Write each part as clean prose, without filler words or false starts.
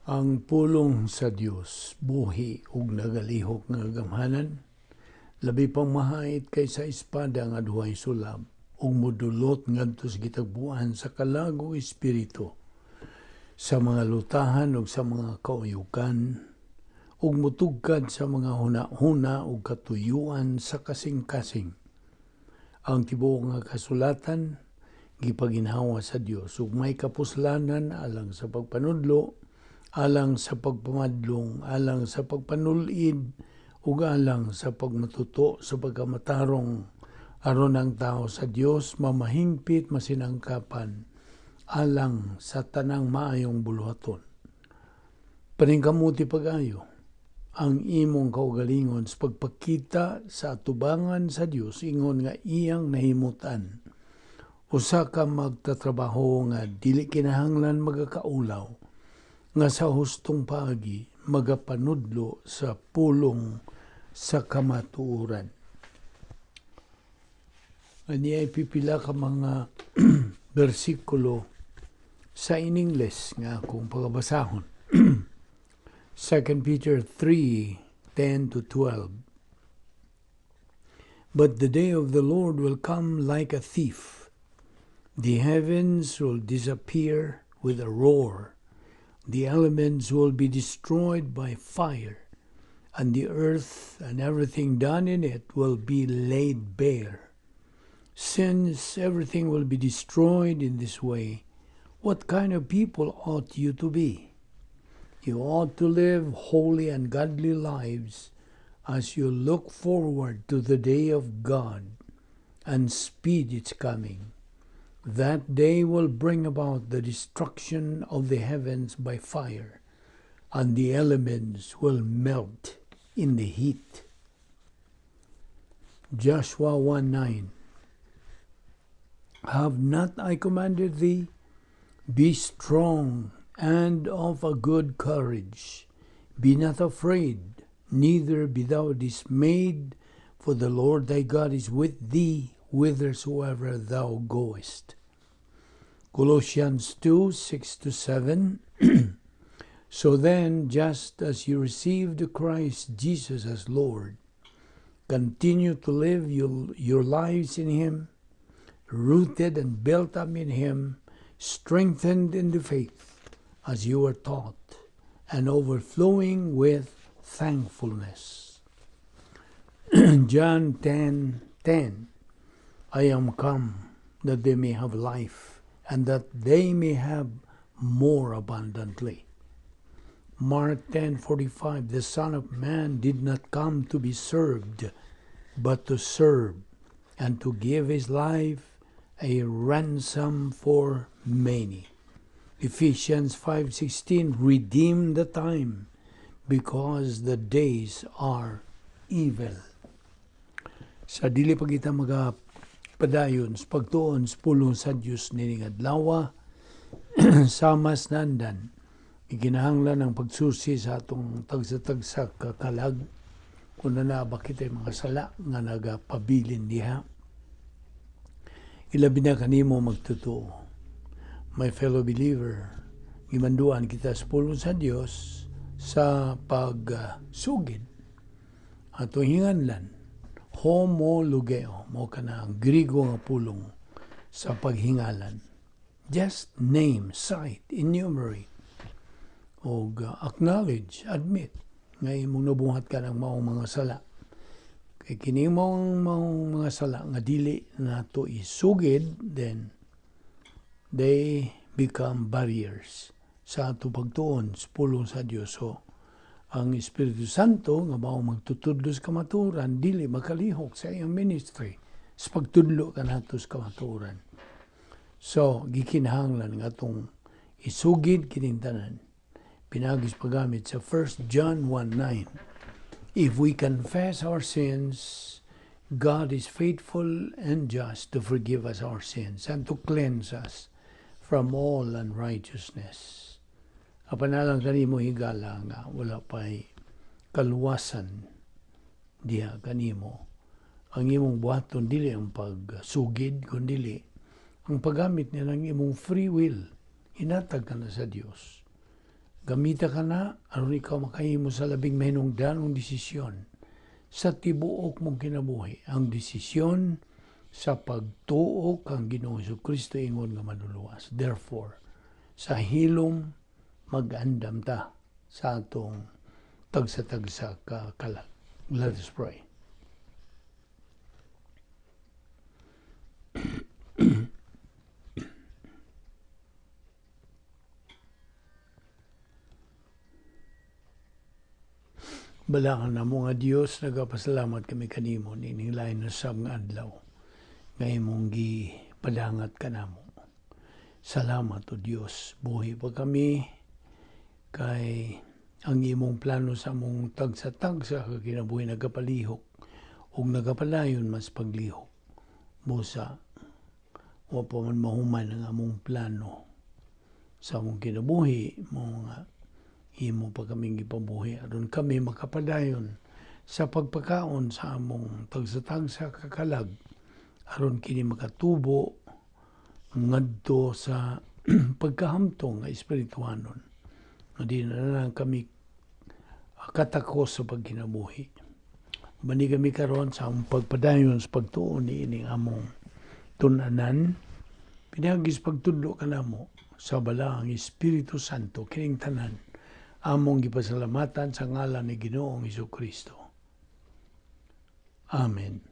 Ang pulong sa Dios buhi ug nagalihok nga gamhanan, labi pang mahait kaysa espada nga duhay sulab, ug modulot ngadto sa gitagbuan sa kalago espiritu, sa mga lutahan ug sa mga kauyukan, ug mutugkad sa mga huna-huna ug katuyuan sa kasing-kasing. Ang tibuok nga kasulatan gipaginhawa sa Dios ug may kapuslanan alang sa pagpanudlo, alang sa pagpamadlong, alang sa pagpanulid, ug alang sa pagmatuto sa pagkamatarong aron ang tao sa Dios mamahingpit masinangkapan alang sa tanang maayong buluhaton. Paningkamuti pag-ayo ang imong kaugalingon sa pagpakita sa atubangan sa Dios ingon nga iyang nahimutan. Usa ka magtatrabaho nga dili kinahanglan magakaulaw, nga sa hustong paagi magapanudlo sa pulong sa kamatuoran. Ani ay pipila ka mga bersikulo sa in English nga akong pagabasahon. 2 Peter 3:10-12. But the day of the Lord will come like a thief. The heavens will disappear with a roar. The elements will be destroyed by fire, and the earth and everything done in it will be laid bare. Since everything will be destroyed in this way, what kind of people ought you to be? You ought to live holy and godly lives as you look forward to the day of God and speed its coming. That day will bring about the destruction of the heavens by fire, and the elements will melt in the heat. Joshua 1:9. Have not I commanded thee? Be strong and of a good courage. Be not afraid, neither be thou dismayed, for the Lord thy God is with thee whithersoever thou goest. Colossians 2:6-7. So then, just as you received Christ Jesus as Lord, continue to live your lives in Him, rooted and built up in Him, strengthened in the faith as you were taught, and overflowing with thankfulness. John 10:10. I am come that they may have life, and that they may have more abundantly. Mark 10:45. The Son of Man did not come to be served, but to serve, and to give his life a ransom for many. Ephesians 5:16. Redeem the time, because the days are evil. Sa dili pa kita padayon sa pagtuon sa pulong sa Diyos nining adlaw, sa mas nandan iginahanglan ang pagsusi sa atong tagsa-tagsa kakalag kung na ba kita'y mga sala nga nagapabilin diha. Ilabi na kanimo magtotoo. My fellow believer, gimanduan kita sa pulong sa Diyos sa pagsugid atong hinganlan. Homologeo, mo ka na ang Grigo nga pulong sa paghingalan. Just name, cite, enumerate, o acknowledge, admit, nga imong nabuhat ka ng maong mga sala. Kay kini maong mga sala nga dili nato isugid, then they become barriers sa ato pagtuon sa pulong sa Dios. So, ang Espiritu Santo nga mao magtutudlo sa kamaturan dili makalihok sa iyang ministry sa pagtudlo kanato sa kamaturan. So gikinahanglan nga atong isugid kining tanan. Pinagis pagamit sa 1 John 1:9. If we confess our sins, God is faithful and just to forgive us our sins and to cleanse us from all unrighteousness. Apanalang kanimo higala nga wala pa'y kaluwasan diha kanimo. Ang imong buhaton dili ang pagsugid, kundi ang paggamit niya ng imong free will. Hinatag ka na sa Diyos. Gamita ka na, aron ikaw makahimo sa labing mahinungdanong desisyon sa tibuok mong kinabuhi. Ang desisyon sa pagtuo kang Ginoong Jesucristo ingon nga manluluwas. Therefore, sa hilom mag-andam ta sa atong tagsa-tagsa ka kalag. Let us pray. Balangan na mo nga Diyos, nagapasalamat kami kanimo nining lain na sab nga adlaw. Ngay mong gipadangat ka namo. Salamat o Diyos, buhi pa kami kay ang imong plano sa among tagsa-tagsa ka kinabuhi nagapalihok ug nagapalayon mas paglihok. Busa, wa pa man mahuman ang among plano sa among kinabuhi, mga imo pa kaming gipabuhi aron kami makapadayon sa pagpakaon sa among tagsa-tagsa kakalag aron kini makatubo ngadto sa pagkahamtong nga espirituhanon nga di na lang kami katakos sa pagkinabuhi. Bani kami karon sa among pagpadayon sa pagtuo niining among tun-anan pinagis pagtudlo kanamo sa balaang Espiritu Santo kining tanan among gipasalamatan sa ngalan ni Ginoong Jesucristo. Amen.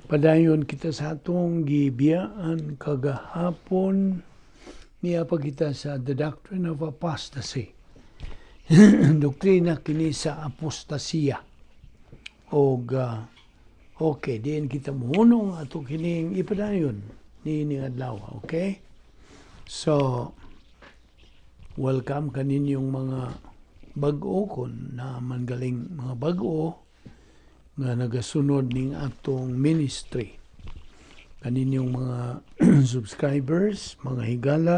Padayon kita sa atong gibiyaan kagahapon niya pa kita sa The Doctrine of Apostasy. Doktrina kini sa apostasya. Og okay, diin kita muhunong ato kining ipadayon niining adlaw, okay? So welcome kaninyong mga bag-o kon na mangaling mga bag-o nga nagasunod ning atong ministry. Kaninyong mga subscribers, mga higala,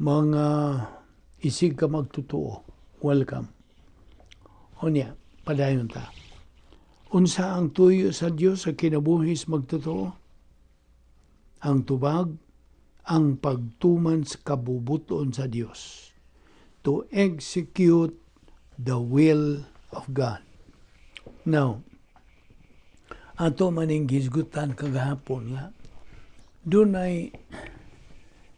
mga isig ka magtutuo. Welcome. Unya, padayon ta. Unsa ang tuyo sa Dios sa kinabuhis magtutuo? Ang tubag ang pagtuman sa kabubuton sa Dios, to execute the will of God. Now, ato maning gisgutan kagahapon nga, dunay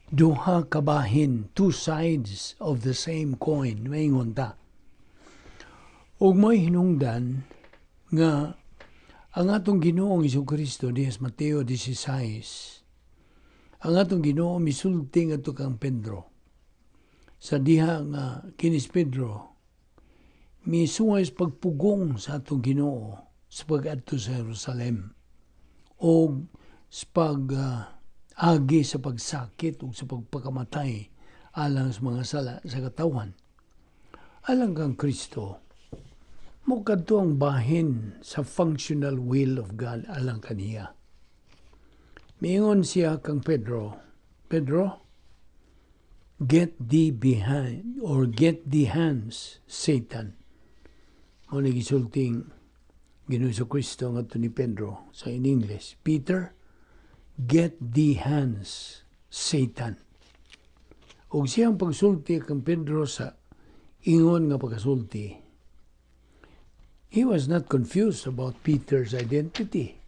duha kabahin, two sides of the same coin, maingon ta. Ug may hinungdan nga ang atong Ginoong Jesucristo dias Mateo 16, ang atong Ginoo misulti ngadto kang Pedro. Sa diha nga kinis Pedro misuway sa pagpugong sa atong Ginoo sa pag-adto sa Jerusalem o sa pag-agi sa pagsakit o sa pagpakamatay alang sa mga sala sa katawan. Alang kang Kristo, mukadto ang bahin sa functional will of God alang kaniya. Miingon siya kang Pedro, Pedro, get thee behind or get thee hands, Satan. O nagisulting Ginoong Kristo ngadto ni Pedro sa in English, Peter, get thee hands, Satan. Og siyang pagsulti kang Pedro sa ingon nga pagkasulti, he was not confused about Peter's identity.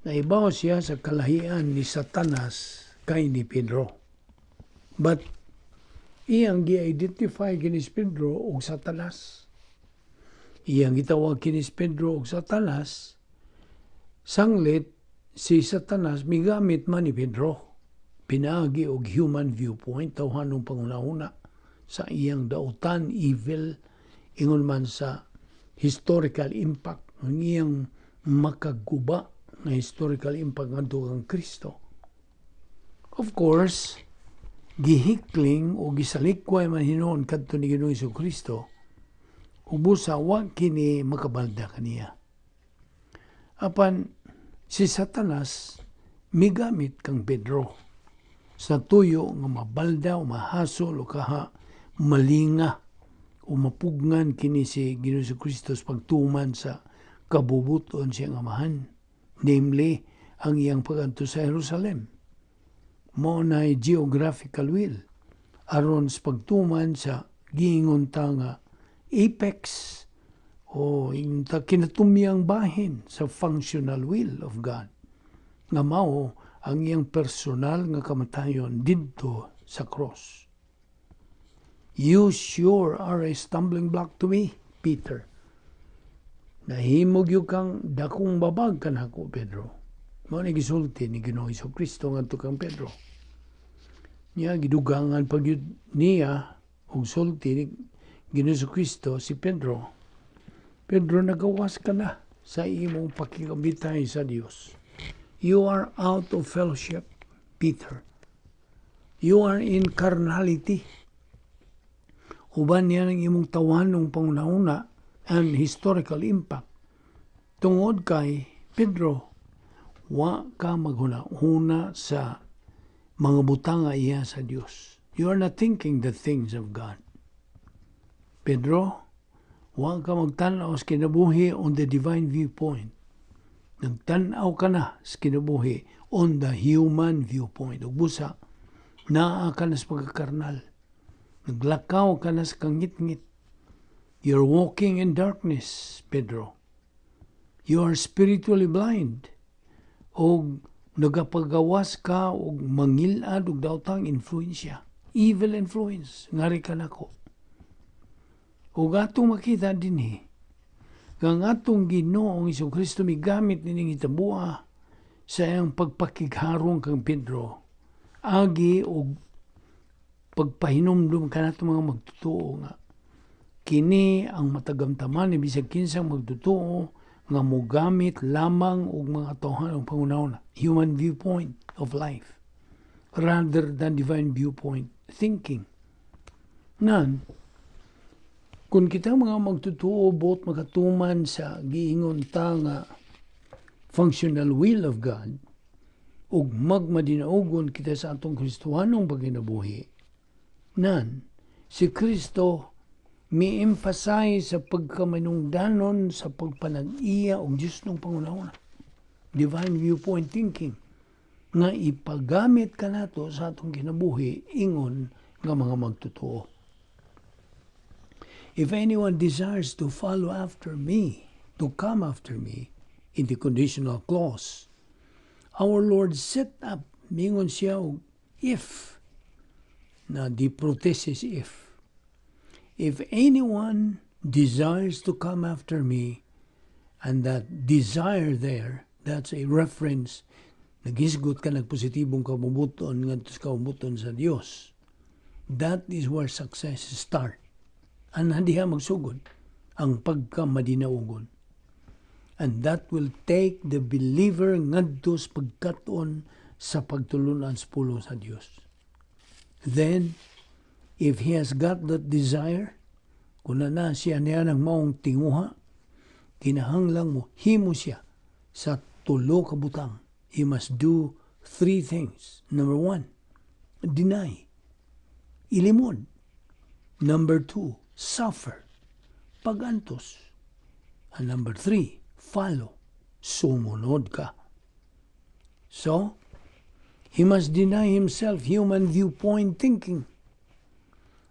Naibaw siya sa kalahian ni Satanas kay ni Pedro. But iyang gi-identify kinis Pedro og Satanas. Iyang gitawag kinis Pedro og Satanas, sanglit si Satanas migamit man ni Pedro. Pinaagi og human viewpoint, tawhanong panguna-una sa iyang dautan, evil, ingon man sa historical impact, ang iyang makaguba na historical impact ngadto kang Kristo. Of course, gihikling o gisalikway man hinuon kadto ni Ginoong Jesucristo, ubusa wa kini makabalda kaniya. Apan si Satanas migamit kang Pedro sa tuyo nga mabalda o mahasol o kaha malinga o mapugnan kini si Ginoong Jesucristo sa pagtuman sa kabubuton siyang amahan. Namely, ang iyang pag-adto sa Jerusalem. Mo na'y geographical will. aron sa pagtuman sa giingon ta nga apex o yung kinatumyang bahin sa functional will of God nga mao ang iyang personal nga kamatayon didto sa cross. You sure are a stumbling block to me, Peter. Nahimog yung kang dakong babag kanako, Pedro. Mao ni gisulti ni Ginoong Hesukristo ngadto kang Pedro. Niya gidugangan pag niya og sulti ni Ginoong Hesukristo si Pedro. Pedro, nagawas ka na sa imong pakikabitay sa Dios. You are out of fellowship, Peter. You are in carnality. Uban niya ng imong tawanong pangunahuna and historical impact. Tungod kay Pedro, wa ka maghuna-huna sa mga butanga iya sa Dios. You are not thinking the things of God. Pedro, wa ka magtanaw sa kinabuhi on the divine viewpoint. Nagtanaw ka na sa kinabuhi on the human viewpoint. Ug busa, naa ka na sa pagkakarnal. Naglakaw ka na sa kangit-ngit. You're walking in darkness, Pedro. You are spiritually blind. O nagapagawas ka o mangilad o daotang influensya. Evil influence. Ngari ka na ko. O gatong makita din kang atong Ginoong Hesukristo migamit nining itabua sa iyang pagpakigharong kang Pedro. Agi o pagpahinumdum ka nato mga magtutuo nga. Kini ang matagamtaman ni bisag kinsang magtutuo nga mogamit lamang og mga tawhan ang pangunahon, human viewpoint of life rather than divine viewpoint thinking. Nan, kung kita mga magtutuo bot makatuman sa giingon ta nga functional will of God ug magmadinaugon kita sa atong Kristohanong pagkinabuhi, nan si Kristo mi-emphasize sa pagkamanungdanon sa pagpanag-iya og Diyos ng pangunahon. Divine viewpoint thinking nga ipagamit ka nato sa atong kinabuhi ingon nga mga magtutuo. If anyone desires to follow after me, to come after me, in the conditional clause, our Lord set up, mingon siya og if, na the prothesis if. If anyone desires to come after me, and that desire there, that's a reference, nagisgot ka nagpositibong kabubuton ngadto sa kabubuton sa Dios. That is where success start. Ana diha magsugod ang pagkamadinaugon. And that will take the believer ngadto sa pagkat-on sa pagtulunan sa pulong sa Dios. Then, if he has got that desire, kung na siya niya ng maong tinguha, kinahanglang mo, himo siya sa tulo ka butang. He must do 3 things. Number 1, deny. Ilimod. Number 2, suffer. Pagantos. And number 3, follow. Sumunod ka. So, he must deny himself human viewpoint thinking.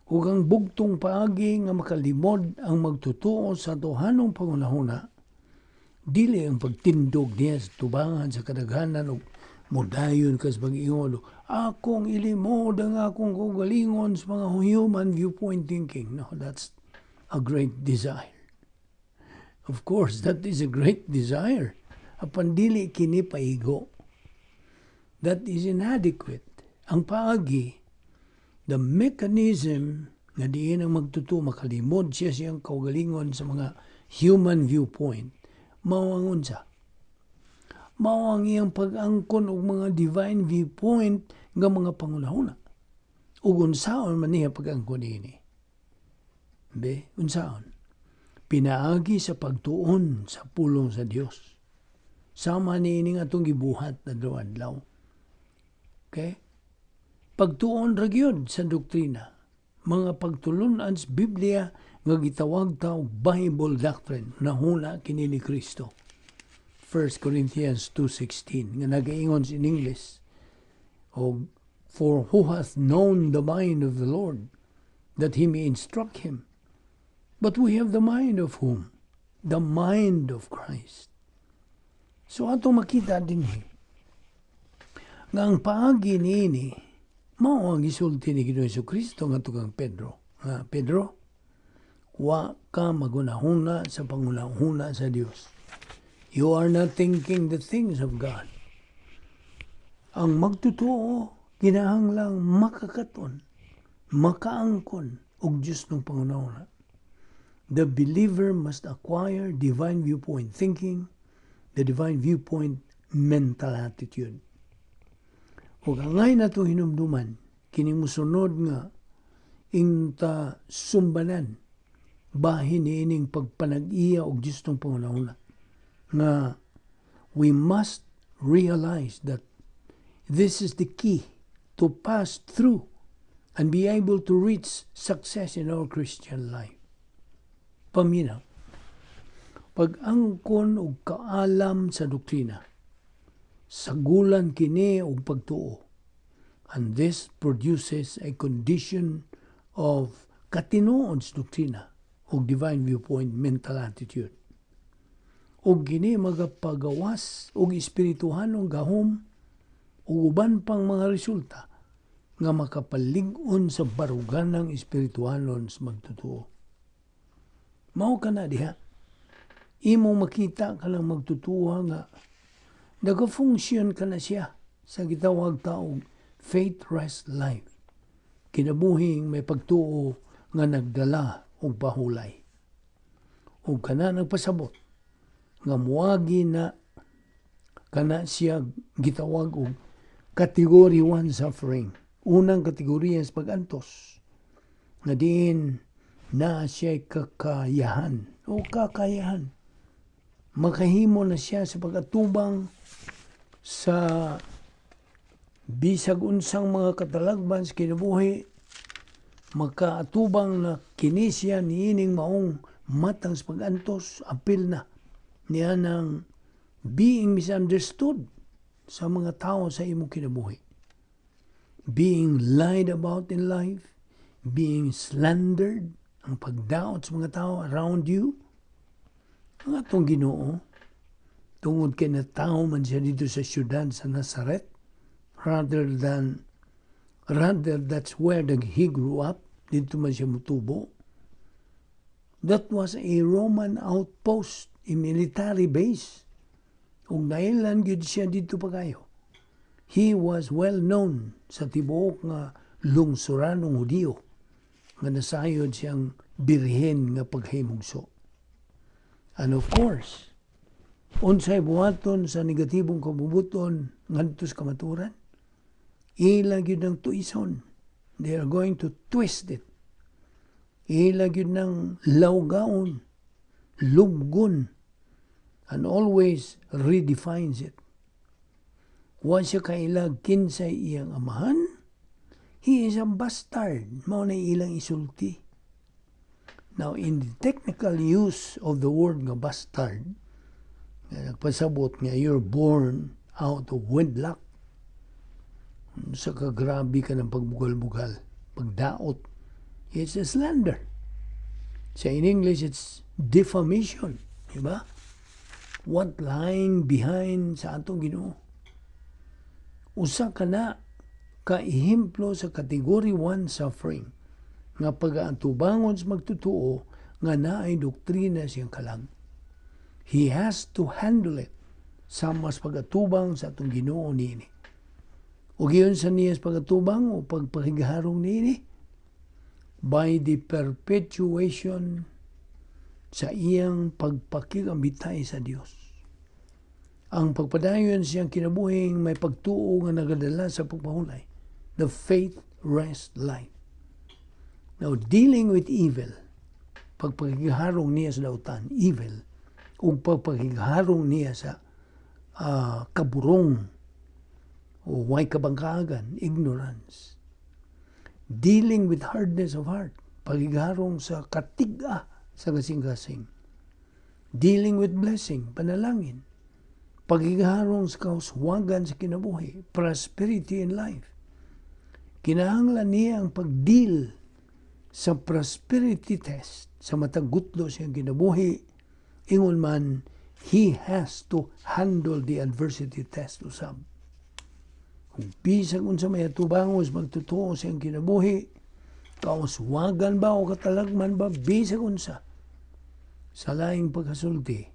Ug ang bugtong paagi nga makalimod ang magtutuo sa tuhanong pangunahuna, dili ang pagtindog niya sa tubangan sa kadaghanan ug modayon kas pag-ingon, akong ilimod ang akong kagalingon sa mga human viewpoint thinking. No, that's a great desire. Of course, that is a great desire. Apan dili kini paigo. That is inadequate. Ang paagi, the mechanism nga diin ang magtuto, makalimod siya siyang kaugalingon sa mga human viewpoint, mawangon sa. Mao ang iyang pag-angkon og mga divine viewpoint nga mga pangunahuna. Ug unsaon man niya pag-angkon ini? Be, unsaon? Pinaagi sa pagtuon sa pulong sa Dios. Sama niining atong gibuhat na adlaw. Okay? Pagtuon ra gyud sa doktrina, mga pagtulunan sa Biblia nga gitawag ta og Bible doctrine, nahuna kini ni Kristo. 1 Corinthians 2:16 nga nagaingon in English, o For who hath known the mind of the Lord, that he may instruct him? But we have the mind of whom? The mind of Christ. So ato makita din nga ang paagi niini mao ang gisulti ni Ginoong Jesucristo ngadto kang Pedro. Pedro, wa ka magunahuna sa pangunahuna sa Dios. You are not thinking the things of God. Ang magtotoo kinahanglang makakaton, makaangkon og Dios ng pangunahuna. The believer must acquire divine viewpoint thinking, the divine viewpoint mental attitude. O angay na ito hinumduman, kinimusunod nga ingta sumbanan, bahin niining pagpanag-iya og Diyos ng pangunahuna. Nga we must realize that this is the key to pass through and be able to reach success in our Christian life. Paminaw, pag-angkon og kaalam sa doktrina, sagulan kini og pagtuo, and this produces a condition of katinuod sa doktrina og divine viewpoint mental attitude. Og kini magapagawas og espirituhanong gahom ug uban pang mga resulta nga makapalig-on sa baruganang espirituhanon sa magtutuo. Mao ka na diha. Imo makita ka lang magtutuwa nga nagafunksyon ka na siya sa gitawag taong faith rest life. Kinabuhing may pagtuo nga nagdala og pahulay. Ug kana nagpasabot nga muagi na kana siya gitawag og category 1 suffering. Unang kategorya sa pag-antos nga diin na siya'y kakayahan. Makahimo na siya sa pag-atubang sa bisag unsang mga katalagban sa kinabuhi, makaatubang na kini siya niining maong matang sa pag-antos, apil na niya ng being misunderstood sa mga tao sa imong kinabuhi. Being lied about in life, being slandered, ang pagdaot sa mga tao around you. Ang atong Ginoo, tungod kay na tao man siya dito sa syudad sa Nazaret, rather that's where he grew up, dito man siya mutubo. That was a Roman outpost, a military base. Ug nailan gyud siya dito pagayo. He was well known sa tibuok nga lungsoran ng Hudiyo nga nasayod siyang birhen nga paghimugso. And of course, unsay buhaton sa negatibong kabubuton ngadto sa kamaturan, ila gyud ang tuison. They are going to twist it. Ila gyud ng lawgaon, lubgon, and always redefines it. Wa siya kailag kinsay iyang amahan. He is a bastard. Mao na ilang isulti. Now, in the technical use of the word nga bastard, nagpasabot nga you're born out of wedlock. Sa kagrabe ka ng pagbugal-bugal, pagdaot. It's a slander. Sa in English, it's defamation. Diba? What lying behind sa atong Ginoo? Usa ka na ka-ehemplo sa category 1 suffering nga pag-aatubangon sa magtutuo nga naay doktrina siyang kalag. He has to handle it sa mas pag-atubang sa atong Ginoo niini. O giyon sa niya sa pag-atubang o pagpakigaharong niini by the perpetuation sa iyang pagpakigambitay sa Dios. Ang pagpadayon siyang kinabuhing may pagtuo nga nagadala sa pagpahulay. The faith rest life. Now, dealing with evil, pagpakiharong niya sa dautan, evil, o pagpakiharong niya sa kaburong, o way kabangkagan, ignorance. Dealing with hardness of heart, paghiharong sa katiga sa kasing-kasing. Dealing with blessing, panalangin. Paghiharong sa kauswagan sa kinabuhi, prosperity in life. kinahanglan niya ang pag-deal sa prosperity test, sa matag gutlo siyang kinabuhi, ingon man, he has to handle the adversity test usab. Kung bisag unsa may atubangos magtotoo siyang kinabuhi, kauswagan ba o katalagman ba, bisag unsa, sa laing pagkasulti,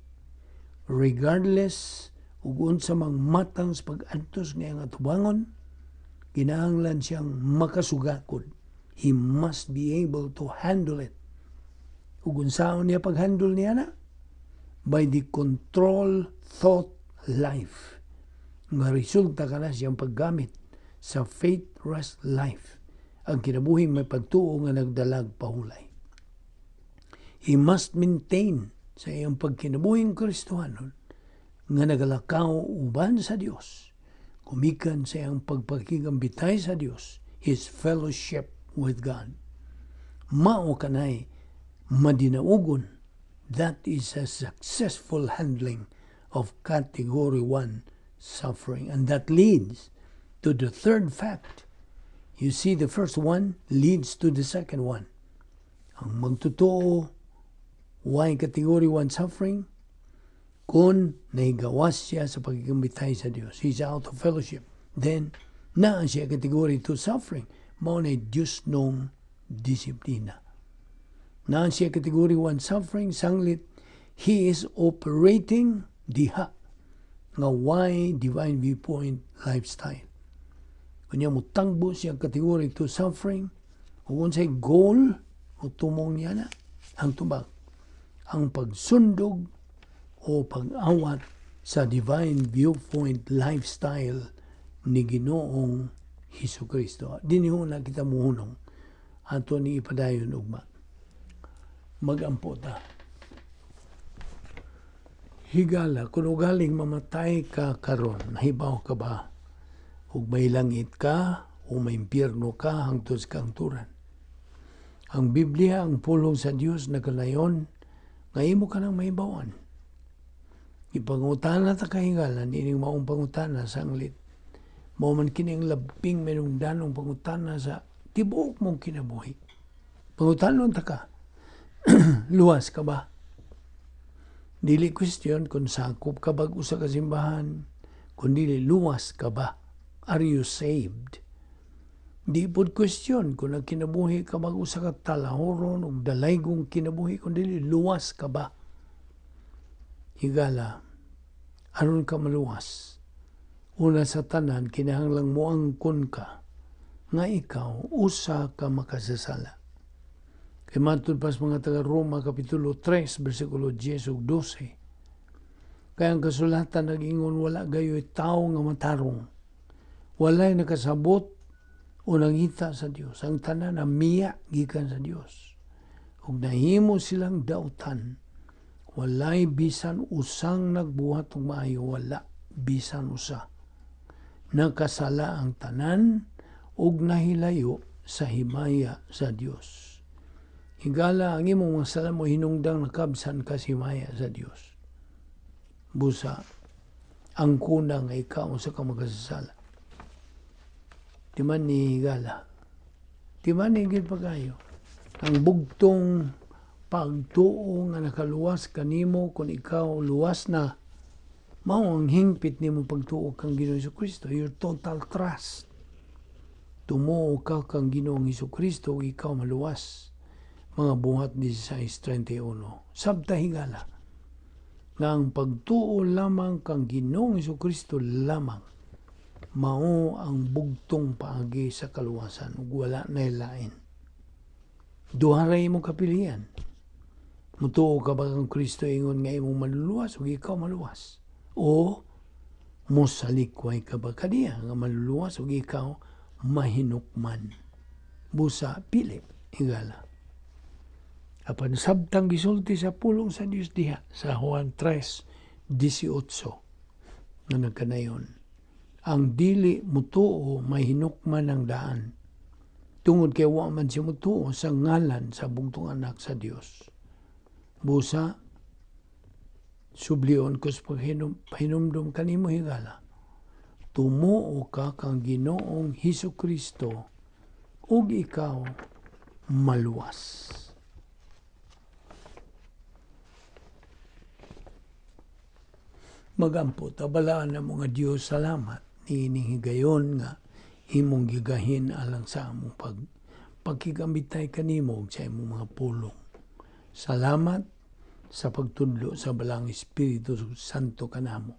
regardless ug unsa mang matang sa pag-adtos ngayong atubangon, kinahanglan siyang makasugakod. He must be able to handle it. Ug unsaon niya pag-handle niya na? By the control thought life. Nga resulta ka na siyang paggamit sa faith rest life. Ang kinabuhing may pagtuo nga nagdalag pahulay. He must maintain sa iyang pagkinabuhing Kristohanon nga nagalakaw uban sa Dios. Kumikan sa iyang pagpakigambitay sa Dios, his fellowship with God. Mao kanay madinaugon. That is a successful handling of category 1 suffering. And that leads to the third fact. You see, the first one leads to the second one. Ang magtotoo, why category 1 suffering? Kung naigawas siya sa pagkikambitay sa Diyos, he's out of fellowship, then naa siya category 2 suffering. Mao na Diyos nung disiplina. Naa siya category 1 suffering, sanglit, he is operating diha nga why divine viewpoint lifestyle. Kanya mo tangbo siya category 2 suffering, kung unsay goal, o tumong niya na, ang tubag, ang pagsundog o pag-awat sa divine viewpoint lifestyle ni Ginoong Hesukristo. Diniho na kita muhunong ato ni ipadayon ugma. Magampo ta. Higala, kung ugaling mamatay ka karon, nahibaw ka ba? Ug may langit ka o may impyerno ka hangtod sa kangturan. Ang Biblia, ang pulong sa Dios na kanayon, nga imo ka nang mahibawan. Ipangutana ta kahigalan, ining maong pangutana sa anglit. Mao man kining labing menungdanong pangutana sa tibuok mong kinabuhi. Pangutanon ta ka, luwas ka ba? Dili question kung sakop ka ba usa ka simbahan, kundi luwas ka ba? Are you saved? Di pod question kung nagkinabuhi ka ba usa ka talahoron o dalaygong kinabuhi, kundi luwas ka ba? Higala, aron ka maluwas. Una sa tanan, kinahanglang moangkon ka nga ikaw usa ka makasasala. Kay matod pas mga taga Roma kapitulo 3 bersikulo 10 ug 12. Kaya ang kasulatan nag-ingon wala gayoy tawo nga matarong. Walay nakasabot o nangita sa Dios. Ang tanan na miya gikan sa Dios. Ug nahimo silang dautan. Walay bisan usang nagbuhat og maayo, wala bisan usa. Nakasala ang tanan ug nahilayo sa himaya sa Dios. Higala ang imong mga sala mo hinungdang nakabsan ka sa himaya sa Dios. Busa, ang kunang nga ikaw sa ka magkasasala. Timan ni higala. Timan ni higit pagayo. Ang bugtong pagtuo nga nakaluwas kanimo kung ikaw luwas na, mao ang hingpit nimo pagtuo kang Ginoong Hesukristo, your total trust. Tumuo ka kang Ginoong Hesukristo, ikaw maluwas. Mga buhat 16:31. Sabta higala nga ang pagtuo lamang kang Ginoong Hesukristo lamang mao ang bugtong paagi sa kaluwasan ug wala na lain. Duha ra imong kapilian. Mutuo ka ba kang Kristo ingon nga imong maluluwas ug ikaw maluwas? O mosalikway ka ba kaniya nga maluluwas ug ikaw mahinukman? Busa pili higala. Apan sabtang gisulti sa pulong sa Dios diha sa Juan 3:18 nga nagkanayon. Ang dili mutuo mahinukman ang daan. Tungod kay wa man siya mutuo sa ngalan sa bugtong anak sa Dios. Busa, sublion ko sa paghinumdum kanimo higala. Tumuo ka kang Ginoong Hesukristo ug ikaw maluwas. Magampot, abalaan na mga Diyos, salamat, nihigayon nga, imong gigahin alang sa among pagkikambitay kanimo sa imong mga pulong. Salamat sa pagtudlo sa balang Espiritu Santo kanamo.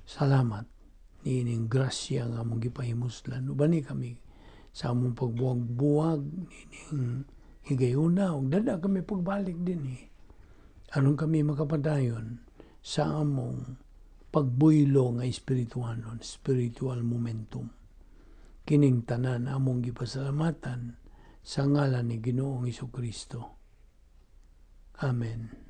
Salamat, niining grasya nga among gipahimuslan. Ubani kami sa among pagbuwag-buwag, niining higayuna, ug dada kami pagbalik din aron kami makapadayon sa among pagbuylo nga espirituanon, spiritual momentum. Kining tanan among gipasalamatan sa ngalan ni Ginoong Hesukristo. Amen.